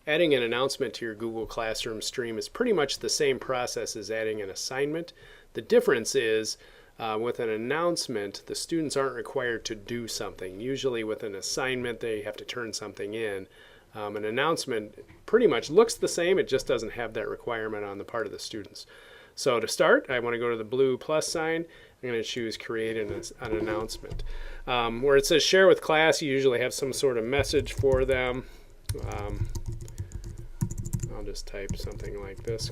Adding an announcement to your Google Classroom stream is pretty much the same process as adding an assignment. The difference is with an announcement, the students aren't required to do something. Usually with an assignment, they have to turn something in. An announcement pretty much looks the same, it just doesn't have that requirement on the part of the students. So to start, I want to go to the blue plus sign. I'm going to choose create an announcement. Where it says share with class, you usually have some sort of message for them. I'll just type something like this.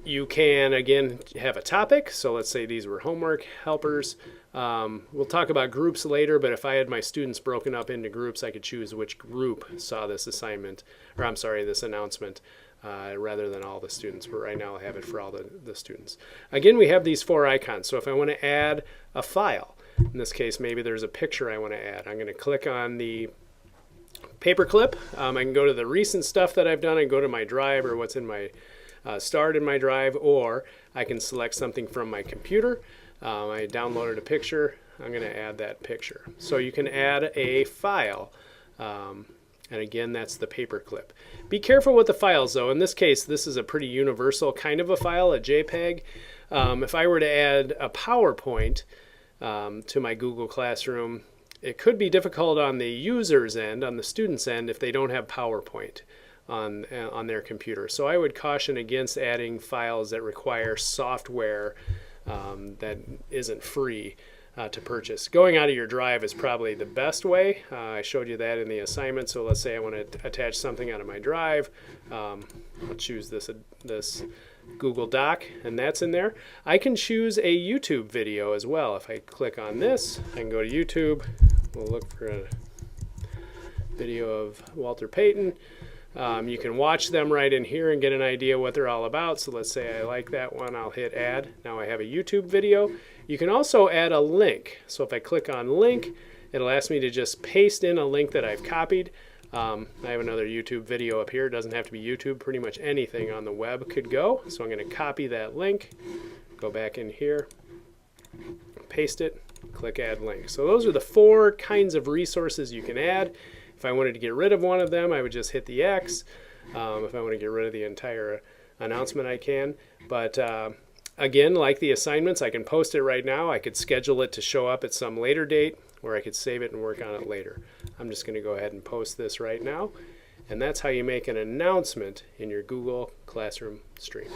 You can, again, have a topic. So let's say these were homework helpers. We'll talk about groups later, but if I had my students broken up into groups, I could choose which group saw this assignment, or I'm sorry, this announcement, rather than all the students. But right now I'll have it for all the students. Again, we have these 4 icons. So if I want to add a file, in this case, maybe there's a picture I want to add. I'm going to click on the paperclip. I can go to the recent stuff that I've done and go to my drive or what's in my stored in my drive, or I can select something from my computer. I downloaded a picture. I'm going to add that picture. So you can add a file. And again, that's the paperclip. Be careful with the files though. In this case, this is a pretty universal kind of a file, a JPEG. If I were to add a PowerPoint to my Google Classroom, it could be difficult on the user's end, on the student's end, if they don't have PowerPoint on their computer. So I would caution against adding files that require software that isn't free to purchase. Going out of your drive is probably the best way. I showed you that in the assignment. So let's say I want to attach something out of my drive. I'll choose this Google Doc, and that's in there. I can choose a YouTube video as well. If I click on this, I can go to YouTube. We'll look for a video of Walter Payton. You can watch them right in here and get an idea what they're all about. So let's say I like that one, I'll hit add. Now I have a YouTube video. You can also add a link. So if I click on link, it'll ask me to just paste in a link that I've copied. I have another YouTube video up here. It doesn't have to be YouTube. Pretty much anything on the web could go. So I'm going to copy that link, go back in here, paste it, click add link. So those are the 4 kinds of resources you can add. If I wanted to get rid of one of them, I would just hit the X. If I want to get rid of the entire announcement, I can. But again, like the assignments, I can post it right now. I could schedule it to show up at some later date, or I could save it and work on it later. I'm just going to go ahead and post this right now. And that's how you make an announcement in your Google Classroom stream.